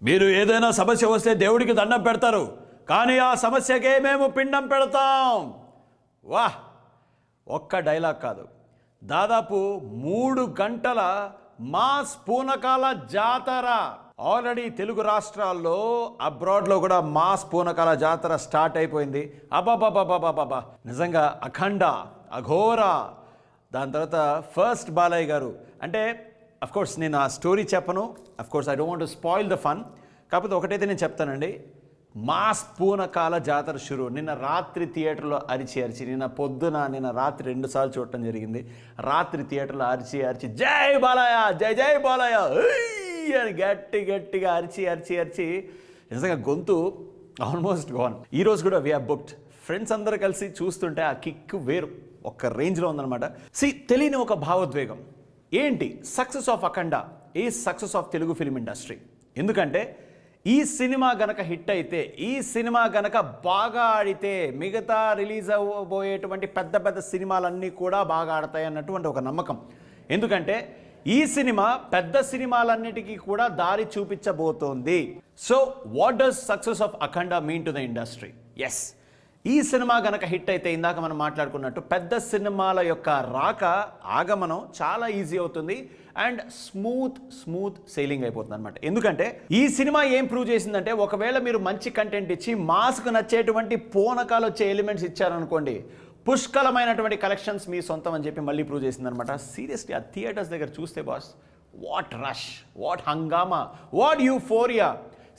మీరు ఏదైనా సమస్య వస్తే దేవుడికి దండం పెడతారు, కానీ ఆ సమస్యకే మేము పిండం పెడతాం. వాహ్! ఒక్క డైలాగ్ కాదు, దాదాపు 3 గంటల మాస్ పూనకాల జాతర. ఆల్రెడీ తెలుగు రాష్ట్రాల్లో, అబ్రాడ్లో కూడా మాస్ పూనకాల జాతర స్టార్ట్ అయిపోయింది. అబాబాబాబాబాబా, నిజంగా అఖండ, అఘోర, దాని తర్వాత ఫస్ట్ బాలయ్య గారు. అంటే అఫ్కోర్స్ నేను ఆ స్టోరీ చెప్పను, of course I don't want to spoil the fun. కాకపోతే ఒకటైతే నేను చెప్తానండి, మాస్ పూనకాల జాతర షురు. నిన్న రాత్రి థియేటర్లో అరిచి నిన్న రాత్రి 2 సార్లు చూడటం జరిగింది. రాత్రి థియేటర్లో అరిచి జై బాలయ్య, జై జై బాలయ్య అని గట్టిగా అరిచి నిజంగా గొంతు ఆల్మోస్ట్ గాన్. ఈరోజు కూడా వీఆర్ బుక్డ్. ఫ్రెండ్స్ అందరూ కలిసి చూస్తుంటే ఆ కిక్ వేరు, ఒక రేంజ్లో ఉందన్నమాట. తెలియని ఒక భావోద్వేగం. ఏంటి success of Akhanda is success of Telugu film industry. ఎందుకంటే ఈ సినిమా గనక హిట్ అయితే, ఈ సినిమా గనక బాగా ఆడితే మిగతా రిలీజ్ అవ్వబోయేటువంటి పెద్ద సినిమాలన్నీ కూడా బాగా ఆడతాయి అన్నటువంటి ఒక నమ్మకం. ఎందుకంటే ఈ సినిమా పెద్ద సినిమాలన్నిటికీ కూడా దారి చూపించబోతోంది. So what does success of Akhanda mean to the industry? Yes, ఈ సినిమా గనక హిట్ అయితే ఇందాక మనం మాట్లాడుకున్నట్టు పెద్ద సినిమాల యొక్క ఆగమనం చాలా ఈజీ అవుతుంది అండ్ స్మూత్ సెయిలింగ్ అయిపోతుంది అనమాట. ఎందుకంటే ఈ సినిమా ఏం ప్రూవ్ చేసిందంటే, ఒకవేళ మీరు మంచి కంటెంట్ ఇచ్చి మాస్కు నచ్చేటువంటి పూనకాలు వచ్చే ఎలిమెంట్స్ ఇచ్చారనుకోండి, పుష్కలమైనటువంటి కలెక్షన్స్ మీ సొంతం అని చెప్పి మళ్ళీ ప్రూవ్ చేసింది అనమాట. సీరియస్లీ ఆ థియేటర్స్ దగ్గర చూస్తే బాస్, వాట్ రష్, వాట్ హంగామా, వాట్ యూఫోరియా.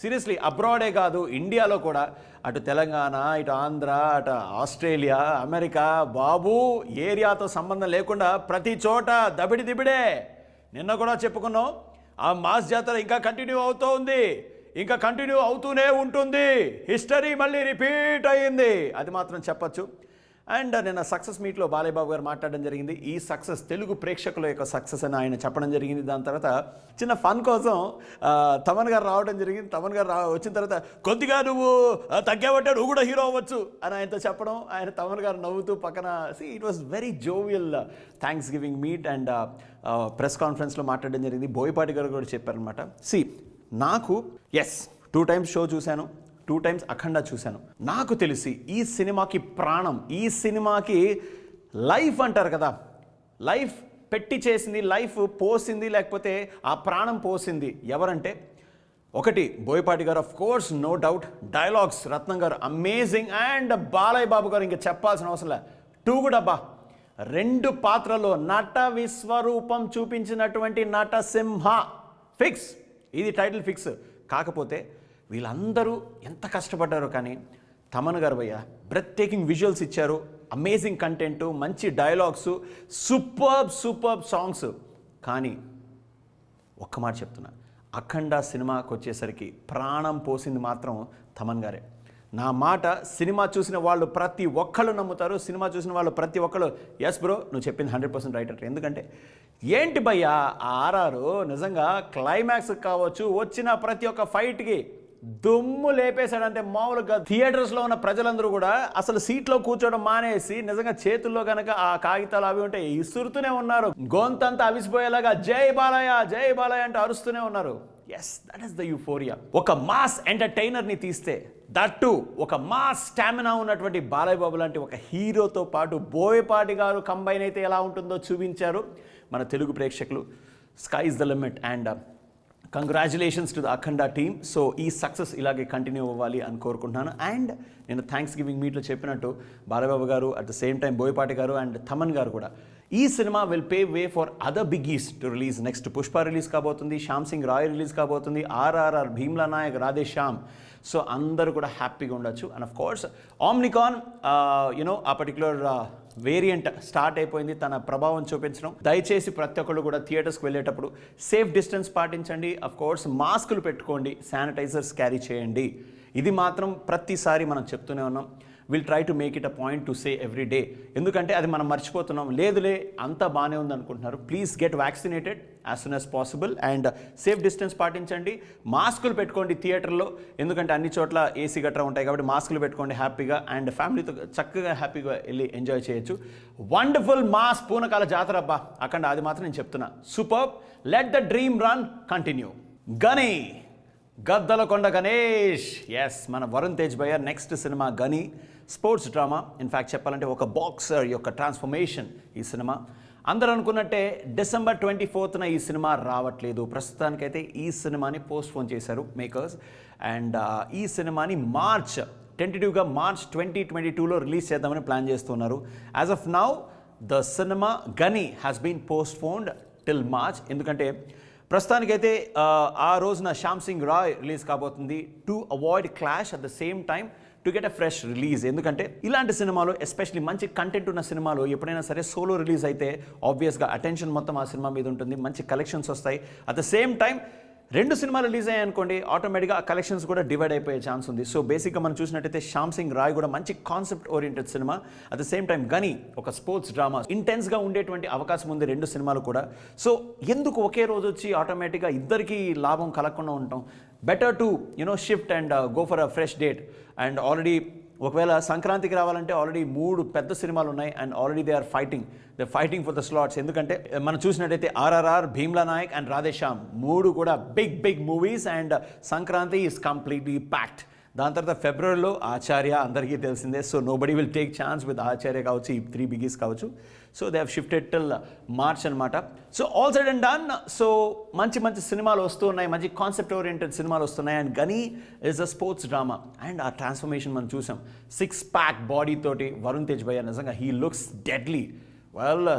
సీరియస్లీ అబ్రాడే కాదు, ఇండియాలో కూడా, అటు తెలంగాణ, ఇటు ఆంధ్ర, అటు ఆస్ట్రేలియా, అమెరికా, బాబు ఏరియాతో సంబంధం లేకుండా ప్రతి చోట దబిడే. నిన్న కూడా చెప్పుకున్నాం, ఆ మాస్ జాతర ఇంకా కంటిన్యూ అవుతూ ఉంది, ఇంకా కంటిన్యూ అవుతూనే ఉంటుంది. హిస్టరీ మళ్ళీ రిపీట్ అయ్యింది, అది మాత్రం చెప్పచ్చు. అండ్ నిన్న సక్సెస్ మీట్లో బాలయ్య బాబు గారు మాట్లాడడం జరిగింది. ఈ సక్సెస్ తెలుగు ప్రేక్షకుల యొక్క సక్సెస్ అని ఆయన చెప్పడం జరిగింది. దాని తర్వాత చిన్న ఫన్ కోసం తమన్ గారు రావడం జరిగింది. తమన్ గారు వచ్చిన తర్వాత కొద్దిగా నువ్వు తగ్గావంటే నువ్వు కూడా హీరో అవ్వచ్చు అని ఆయనతో చెప్పడం, ఆయన తమన్ గారు నవ్వుతూ పక్కన it was very jovial thanks giving meet and press కాన్ఫరెన్స్లో మాట్లాడడం జరిగింది. బోయపాటి గారు కూడా చెప్పారనమాట. నాకు 2 టైమ్స్ షో చూశాను, 2 టైమ్స్ అఖండ చూశాను. నాకు తెలిసి ఈ సినిమాకి ప్రాణం, ఈ సినిమాకి లైఫ్ అంటారు కదా, లైఫ్ పెట్టి చేసింది, లైఫ్ పోసింది, లేకపోతే ఆ ప్రాణం పోసింది ఎవరంటే, ఒకటి Boyapati garu, of course, no doubt. Dialogues Ratnam garu amazing, and Balayya Babu గారు ఇంకా చెప్పాల్సిన అవసరం లే. 2 కూడా 2 పాత్రలో నట విశ్వరూపం చూపించినటువంటి నటసింహ ఫిక్స్. ఇది టైటిల్ ఫిక్స్. కాకపోతే వీళ్ళందరూ ఎంత కష్టపడ్డారో, కానీ తమన్ గారు భయ్య బ్రెత్ టేకింగ్ విజువల్స్ ఇచ్చారు, అమేజింగ్ కంటెంట్, మంచి డైలాగ్స్, సూపర్బ్ సాంగ్స్. కానీ ఒక్క మాట చెప్తున్నా, అఖండ సినిమాకి వచ్చేసరికి ప్రాణం పోసింది మాత్రం తమన్ గారే. నా మాట సినిమా చూసిన వాళ్ళు ప్రతి ఒక్కళ్ళు నమ్ముతారు, సినిమా చూసిన వాళ్ళు ప్రతి ఒక్కళ్ళు ఎస్ బ్రో నువ్వు చెప్పింది 100% రైట్ అంటారు. ఎందుకంటే ఏంటి భయ్యా ఆ ఆర్ఆర్ నిజంగా క్లైమాక్స్ కావచ్చు, వచ్చిన ప్రతి ఒక్క ఫైట్కి దుమ్ము లేపేశాడంటే మామూలుగా. థియేటర్స్లో ఉన్న ప్రజలందరూ కూడా అసలు సీట్లో కూర్చోవడం మానేసి నిజంగా చేతుల్లో కనుక ఆ కాగితాలు అవి ఉంటే ఇసురుతూనే ఉన్నారు, గొంతంతా అవిసిపోయేలాగా జై బాలయ్య అంటూ అరుస్తూనే ఉన్నారు. Yes, that is the euphoria. ఒక మాస్ ఎంటర్టైనర్ని తీస్తే, దట్టు ఒక మాస్ స్టామినా ఉన్నటువంటి బాలయ్య బాబు లాంటి ఒక హీరోతో పాటు బోయపాటి గారు కంబైన్ అయితే ఎలా ఉంటుందో చూపించారు మన తెలుగు ప్రేక్షకులు. Sky is the limit and congratulations to the Akhanda team. So ఈ సక్సెస్ ఇలాగే కంటిన్యూ అవ్వాలి అని కోరుకుంటున్నాను. అండ్ నేను థ్యాంక్స్ గివింగ్ మీట్లో చెప్పినట్టు బాలయ్యబాబు గారు, at the same time Boyapati గారు అండ్ తమన్ గారు కూడా, ఈ cinema will pay way for other బిగ్గీస్ to release. Next Pushpa release కాబోతుంది, శ్యామ్ సింగ్ రాయ్ రిలీజ్ కాబోతుంది, RRR, భీమ్లా నాయక్, రాధే శ్యామ్. సో అందరూ కూడా హ్యాపీగా ఉండొచ్చు. అండ్ ఆఫ్ కోర్స్ ఆమ్నికాన్ ఆ పర్టికులర్ వేరియంట్ స్టార్ట్ అయిపోయింది తన ప్రభావం చూపించడం. దయచేసి ప్రతి ఒక్కళ్ళు కూడా థియేటర్స్కి వెళ్ళేటప్పుడు సేఫ్ డిస్టెన్స్ పాటించండి, అఫ్ కోర్స్ మాస్కులు పెట్టుకోండి, శానిటైజర్స్ క్యారీ చేయండి. ఇది మాత్రం ప్రతిసారి మనం చెప్తూనే ఉన్నాం. Will try to make it a point to say every day. ఎందుకంటే అది మనం మర్చిపోతున్నాం. లేదులే అంతా బాగానే ఉంది అనుకుంటున్నారు. Please get vaccinated as soon as possible and safe distance పాటించండి. మాస్కులు పెట్టుకోండి థియేటర్లో, ఎందుకంటే అన్ని చోట్ల ఏసీ గట్రా ఉంటాయి కాబట్టి మాస్కులు పెట్టుకోండి హ్యాపీగా, అండ్ ఫ్యామిలీతో చక్కగా హ్యాపీగా వెళ్ళి ఎంజాయ్ చేయొచ్చు. వండర్ఫుల్ మాస్ పూనకాల జాతర అబ్బా అఖండ, అది మాత్రం నేను చెప్తున్నా. Super. Let the dream run continue. గని గద్దలకొండ గణేష్, ఎస్, మన వరుణ్ తేజ్ భయ్య నెక్స్ట్ సినిమా గని, స్పోర్ట్స్ డ్రామా. ఇన్ఫ్యాక్ట్ చెప్పాలంటే ఒక బాక్సర్ యొక్క ట్రాన్స్ఫర్మేషన్ ఈ సినిమా. అందరూ అనుకున్నట్టే December 24th ఈ సినిమా రావట్లేదు. ప్రస్తుతానికైతే ఈ సినిమాని పోస్ట్పోన్ చేశారు మేకర్స్. అండ్ ఈ సినిమాని టెంటేటివ్గా మార్చ్ 2022లో రిలీజ్ చేద్దామని ప్లాన్ చేస్తున్నారు. As of now the cinema Ghani has been postponed till March. ఎందుకంటే ప్రస్తుతానికైతే ఆ రోజున శ్యామ్ సింగ్ రాయ్ రిలీజ్ కాబోతుంది. To avoid clash at the same time to get a fresh release. ఎందుకంటే ఇలాంటి సినిమాలు, ఎస్పెషలీ మంచి కంటెంట్ ఉన్న సినిమాలు ఎప్పుడైనా సరే సోలో రిలీజ్ అయితే ఆబ్వియస్గా అటెన్షన్ మొత్తం ఆ సినిమా మీద ఉంటుంది, మంచి కలెక్షన్స్ వస్తాయి. అట్ ద సేమ్ టైం 2 సినిమాలు రిలీజ్ అయ్యాయి అనుకోండి, ఆటోమేటిక్గా ఆ కలెక్షన్స్ కూడా డివైడ్ అయిపోయే ఛాన్స్ ఉంది. సో బేసిక్గా మనం చూసినట్టయితే శ్యామ్ సింగ్ రాయ్ కూడా మంచి concept oriented cinema. At the same time గని ఒక స్పోర్ట్స్ డ్రామా, ఇంటెన్స్గా ఉండేటువంటి అవకాశం ఉంది 2 సినిమాలు కూడా. సో ఎందుకు ఒకే రోజు వచ్చి ఆటోమేటిక్గా ఇద్దరికి లాభం కలగకుండా ఉంటాం? Better to shift and go for a fresh date. And already ఒకవేళ సంక్రాంతికి రావాలంటే ఆల్రెడీ 3 పెద్ద సినిమాలు ఉన్నాయి. And already they are fighting for the slots. ఎందుకంటే మనం చూసినట్టయితే ఆర్ఆర్ఆర్, భీమ్లా నాయక్ అండ్ రాధేశ్యామ్ 3 కూడా big movies. And Sankranti is completely packed. దాని తర్వాత ఫిబ్రవరిలో ఆచార్య, అందరికీ తెలిసిందే. So nobody will take chance with Acharya కావచ్చు, ఈ 3 బిగీస్ కావచ్చు. So they have shifted till March అనమాట. So all side and done. So మంచి సినిమాలు వస్తున్నాయి, మంచి కాన్సెప్ట్ ఓరియంటెడ్ సినిమాలు వస్తున్నాయి. అండ్ గని is a sports drama. And ఆ ట్రాన్స్ఫర్మేషన్ మనం చూసాం. 6 ప్యాక్ బాడీ తోటి వరుణ్ తేజ్ భయ్య నిజంగా హీ లుక్స్ డెడ్లీ. వెల్,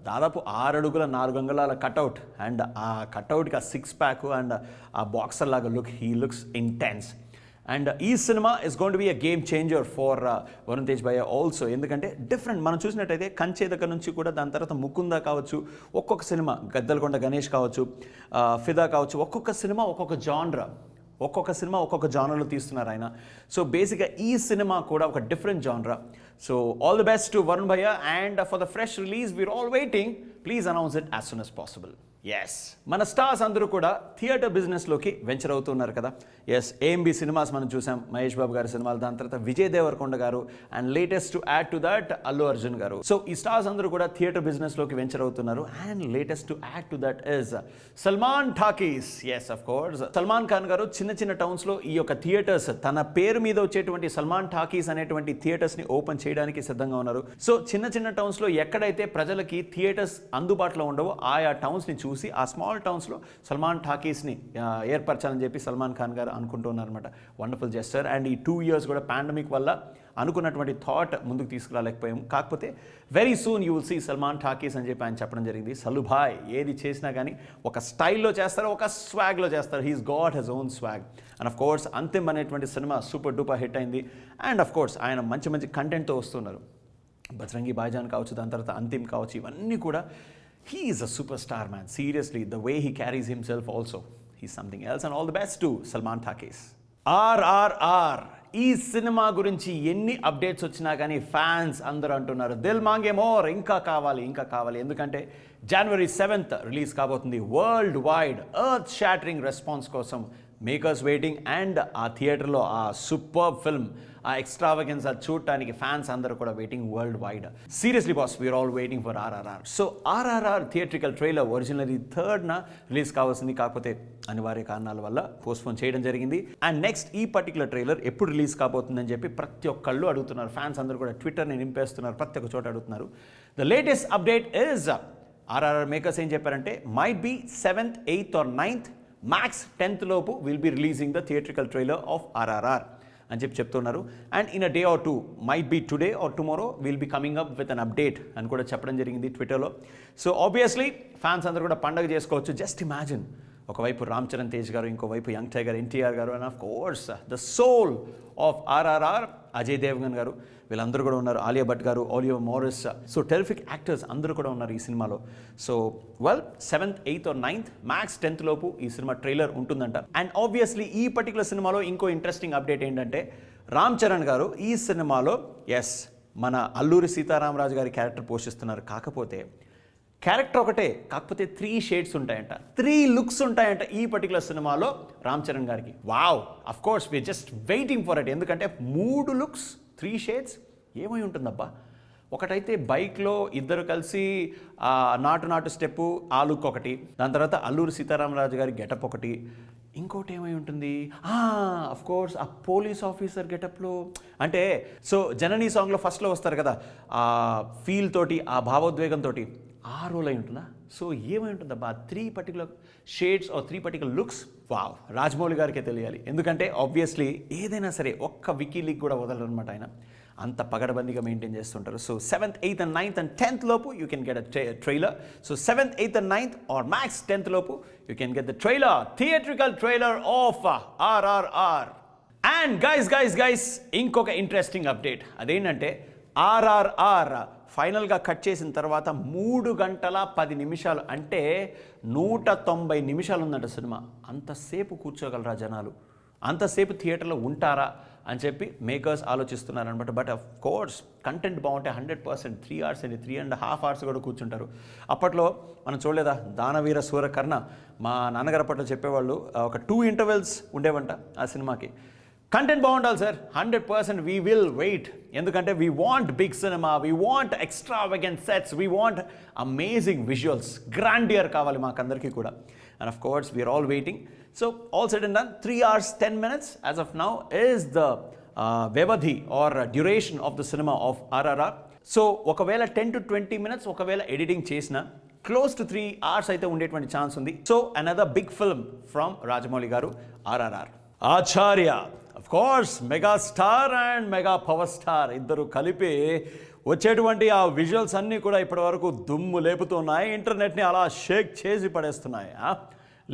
దాదాపు 6 అడుగుల 4 అంగుళాల కట్అవుట్. అండ్ ఆ కట్అవుట్కి ఆ 6 ప్యాక్ అండ్ ఆ బాక్సర్ లాగా హీ లుక్స్ ఇంటెన్స్. అండ్ ఈ cinema is going to be a game changer for Varun Tej భయ్య ఆల్సో. ఎందుకంటే డిఫరెంట్, మనం చూసినట్టయితే కంచే దగ్గర నుంచి కూడా, దాని తర్వాత ముకుందా కావచ్చు, ఒక్కొక్క సినిమా, గద్దలకొండ గణేష్ కావచ్చు, ఫిదా కావచ్చు, ఒక్కొక్క సినిమా ఒక్కొక్క జానర్లో తీస్తున్నారు ఆయన. సో బేసిక్గా ఈ సినిమా కూడా ఒక డిఫరెంట్ జానరా. So all the best to Varun భయ్య. And for the fresh release we're all waiting. Please announce it as soon as possible. Yes, మన స్టార్స్ అందరూ కూడా థియేటర్ బిజినెస్లోకి వెంచర్ అవుతున్నారు కదా. ఎస్, AMB సినిమాస్ మనం చూసాం, మహేష్ బాబు గారి సినిమాలు, దాని తర్వాత Vijay Deverakonda garu, and latest to add to that Allu Arjun garu. So ఈ స్టార్స్ అందరూ కూడా థియేటర్ బిజినెస్లోకి వెంచర్ అవుతున్నారు. And latest to add to that is Salman Talkies. Yes, of course, Salman Khan garu చిన్న టౌన్స్లో ఈ యొక్క థియేటర్స్, తన పేరు మీద వచ్చేటువంటి సల్మాన్ టాకీస్ అనేటువంటి థియేటర్స్ని ఓపెన్ చేయడానికి సిద్ధంగా ఉన్నారు. సో చిన్న టౌన్స్లో ఎక్కడైతే ప్రజలకి థియేటర్స్ అందుబాటులో ఉండవో ఆయా టౌన్స్ని చూసి ఆ స్మాల్ టౌన్స్లో సల్మాన్ టాకీస్ని ఏర్పరచాలని చెప్పి సల్మాన్ ఖాన్ గారు అనుకుంటున్నారు అనమాట. Wonderful gesture. అండ్ ఈ 2 years కూడా పాండమిక్ వల్ల అనుకున్నటువంటి థాట్ ముందుకు తీసుకురాలేకపోయాం. కాకపోతే very soon you will see Salman Talkies అని చెప్పి ఆయన చెప్పడం జరిగింది. సల్లుభాయ్ ఏది చేసినా కానీ ఒక స్టైల్లో చేస్తారు, ఒక స్వాగ్లో చేస్తారు. He's got he's own swag. And of course Antim అనేటువంటి సినిమా సూపర్ డూపర్ హిట్ అయింది. అండ్ ఆఫ్ కోర్స్ ఆయన మంచి కంటెంట్తో వస్తున్నారు. బజరంగి భాయిజాన్ కావచ్చు, దాని తర్వాత అంతిమ్ కావచ్చు, ఇవన్నీ కూడా he is a superstar, man. Seriously, the way he carries himself also, he's something else. And all the best to Salman Takis. RRR ఈ సినిమా గురించి ఎన్ని అప్డేట్స్ వచ్చినా కానీ ఫ్యాన్స్ అందరూ అంటున్నారు దిల్ మాంగే మోర్, ఇంకా కావాలి. ఎందుకంటే January 7th రిలీజ్ కాబోతుంది. World wide earth shattering response కోసం మేకర్స్ వెయిటింగ్. అండ్ ఆ థియేటర్లో ఆ సూపర్ ఫిల్మ్, ఆ ఎక్స్ట్రావగెన్స్ చూడటానికి ఫ్యాన్స్ అందరూ కూడా waiting world wide. Seriously boss, we are all waiting for RRR. So RRR theatrical trailer originally 3rd release కావాల్సింది, కాకపోతే అనివార్య కారణాల వల్ల పోస్ట్పోన్ చేయడం జరిగింది. అండ్ నెక్స్ట్ ఈ పర్టికులర్ ట్రైలర్ ఎప్పుడు రిలీజ్ కాబోతుందని చెప్పి ప్రతి ఒక్కళ్ళు అడుగుతున్నారు. ఫ్యాన్స్ అందరూ కూడా ట్విట్టర్ని నింపేస్తున్నారు, ప్రతి ఒక్క చోట అడుగుతున్నారు. The latest update is RRR makers ఏం చెప్పారంటే might be 7th, 8th or 9th, max 10th లోపు will be releasing the theatrical trailer of RRR అని చెప్తున్నారు. And in a day or 2, might be today or tomorrow, will be coming up with an update అని కూడా చెప్పడం జరిగింది ట్విట్టర్లో. So obviously fans అందరూ కూడా పండగ చేసుకోవచ్చు. జస్ట్ ఇమాజిన్, ఒకవైపు రామ్ చరణ్ తేజ్ గారు, ఇంకోవైపు young tiger NTR garu, and of course the soul of RRR Ajay Devgan garu, వీళ్ళందరూ కూడా ఉన్నారు. Alia Bhatt garu, Oliver Morris. So terrific actors అందరూ కూడా ఉన్నారు ఈ సినిమాలో. So 7th, 8th or 9th, max 10th లోపు ఈ సినిమా ట్రైలర్ ఉంటుందంట. అండ్ ఆబ్వియస్లీ ఈ పర్టికులర్ సినిమాలో ఇంకో ఇంట్రెస్టింగ్ అప్డేట్ ఏంటంటే రామ్ చరణ్ గారు ఈ సినిమాలో మన అల్లూరి సీతారామరాజు గారి క్యారెక్టర్ పోషిస్తున్నారు. కాకపోతే క్యారెక్టర్ ఒకటే, కాకపోతే 3 షేడ్స్ ఉంటాయంట, 3 లుక్స్ ఉంటాయంట ఈ పర్టికులర్ సినిమాలో రామ్ చరణ్ గారికి. Wow, of course we are just waiting for it. ఎందుకంటే 3 లుక్స్, 3 షేడ్స్ ఏమై ఉంటుందబ్బా? ఒకటైతే బైక్లో ఇద్దరు కలిసి నాటు స్టెప్పు, ఆ లుక్ ఒకటి, దాని తర్వాత అల్లూరి సీతారామరాజు గారి గెటప్ ఒకటి, ఇంకోటి ఏమై ఉంటుంది, అఫ్ కోర్స్ ఆ పోలీస్ ఆఫీసర్ గెటప్లో, అంటే సో జననీ సాంగ్లో ఫస్ట్లో వస్తారు కదా, ఆ ఫీల్ తోటి ఆ భావోద్వేగంతో ఆ రోల్ అయి ఉంటుందా? సో ఏమై ఉంటుందబ్బా 3 particular shades or 3 particular looks? Wow, Rajamouli గారికే తెలియాలి. ఎందుకంటే ఆబ్వియస్లీ ఏదైనా సరే ఒక్క వికీ లీక్ కూడా వదలరు అనమాట ఆయన, అంత పగడబందిగా మెయింటైన్ చేస్తుంటారు. So 7th, 8th and 9th and 10th లోపు you can get a trailer. So 7th, 8th and 9th or max 10th లోపు you can get the trailer, theatrical trailer of RRR. And guys ఇంకొక interesting update, అదేంటంటే RRR ఫైనల్గా cut చేసిన తర్వాత 3 గంటల 10 నిమిషాలు, అంటే 190 నిమిషాలు ఉందంట సినిమా. అంతసేపు కూర్చోగలరా జనాలు, అంతసేపు థియేటర్లో ఉంటారా అని చెప్పి మేకర్స్ ఆలోచిస్తున్నారనమాట. బట్ ఆఫ్ కోర్స్ కంటెంట్ బాగుంటే 100% 3 hours అండి, 3.5 hours కూడా కూర్చుంటారు. అప్పట్లో మనం చూడలేదా దానవీర సూరకర్ణ, మా నాన్నగారు అప్పట్లో చెప్పేవాళ్ళు, ఒక 2 intervals ఉండేవంట ఆ సినిమాకి. కంటెంట్ బాగుండాలి సార్, 100% వీ విల్ వెయిట్. ఎందుకంటే we want big cinema, we want extravagant sets, we want amazing visuals, grandeur కావాలి మాకందరికీ కూడా. And of course we're all waiting. So all said and done, 3 hours 10 minutes as of now is the వ్యవధి or duration of the cinema of RRR. So ఒకవేళ 10 to 20 minutes ఒకవేళ editing చేసిన close to 3 hours అయితే ఉండేటువంటి chance ఉంది. So another big film from Rajamouli గారు, RRR. Acharya of course mega star and mega power star ఇద్దరు కలిపి వచ్చేటువంటి ఆ విజువల్స్ అన్నీ కూడా ఇప్పటి వరకు దుమ్ము లేపుతున్నాయి, ఇంటర్నెట్ని అలా షేక్ చేసి పడేస్తున్నాయి.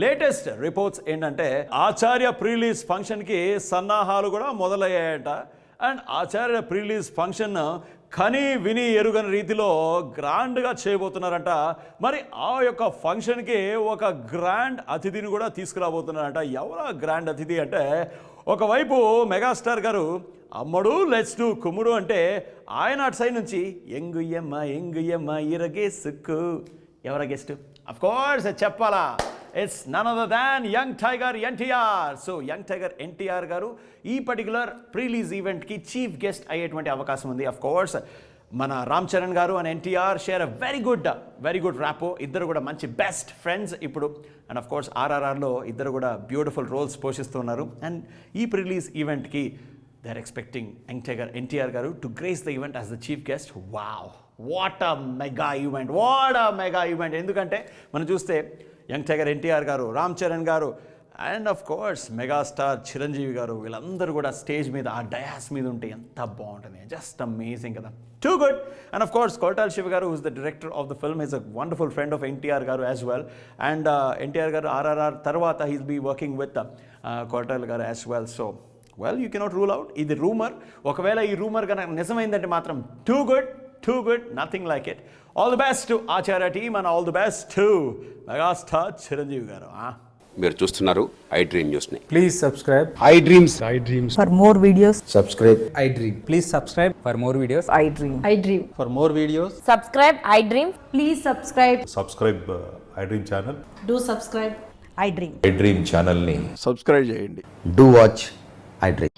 లేటెస్ట్ రిపోర్ట్స్ ఏంటంటే ఆచార్య ప్రీలీజ్ ఫంక్షన్కి సన్నాహాలు కూడా మొదలయ్యాయట. అండ్ ఆచార్య ప్రీలీజ్ ఫంక్షన్ కని విని ఎరుగని రీతిలో గ్రాండ్గా చేయబోతున్నారంట. మరి ఆ యొక్క ఫంక్షన్కి ఒక గ్రాండ్ అతిథిని కూడా తీసుకురాబోతున్నారంట. ఎవరా గ్రాండ్ అతిథి అంటే, ఒకవైపు మెగాస్టార్ గారు అమ్మడు లెట్స్ డూ కుమ్ముడు అంటే, ఆయన అటు సైడ్ నుంచి ఎంగుయ్యమ్మ ఇరగేసుకు. ఎవరా గెస్ట్? అఫ్ కోర్స్ చెప్పాలా, it's none other than young tiger NTR. So young tiger NTR garu ఈ పర్టికులర్ ప్రీలీజ్ ఈవెంట్కి చీఫ్ గెస్ట్ అయ్యేటువంటి అవకాశం ఉంది. అఫ్ కోర్స్ మన Ram Charan garu and NTR share a very good rapport. ఇద్దరు కూడా మంచి బెస్ట్ ఫ్రెండ్స్ ఇప్పుడు. అండ్ అఫ్ కోర్స్ RRRలో ఇద్దరు కూడా బ్యూటిఫుల్ రోల్స్ పోషిస్తున్నారు. అండ్ ఈ ప్రీలీజ్ ఈవెంట్కి they are expecting young tiger NTR garu to grace the event as the chief guest. Wow, what a mega event. ఎందుకంటే మనం చూస్తే యంగ్ టైగర్ NTR గారు, Ram Charan garu and of course megastar Chiranjeevi గారు, వీళ్ళందరూ కూడా స్టేజ్ మీద ఆ డయాస్ మీద ఉంటే ఎంత బాగుంటుంది, జస్ట్ అమేజింగ్ కదా, too good. And of course Koratala Siva garu who's the director of the film is a wonderful friend of NTR garu as well. And NTR garu RRR తర్వాత he'll be working with Koratala garu as well. So well, you cannot rule out. ఇది rumour, ఒకవేళ ఈ rumour కనుక నిజమైందంటే మాత్రం too good, nothing like it. All the best to Acharya team and all the best to megastar Chiranjeevi గారు. మీరు చూస్తున్నారు ఐ డ్రీమ్ న్యూస్ని. Please subscribe I dreams. For more videos, subscribe I Dream. Please subscribe for more videos. I dream. for more videos. Subscribe I Dream. Please subscribe. Subscribe I dream channel. Do subscribe. I dream. I dream ఛానల్ని subscribe చేయండి. do watch I dream.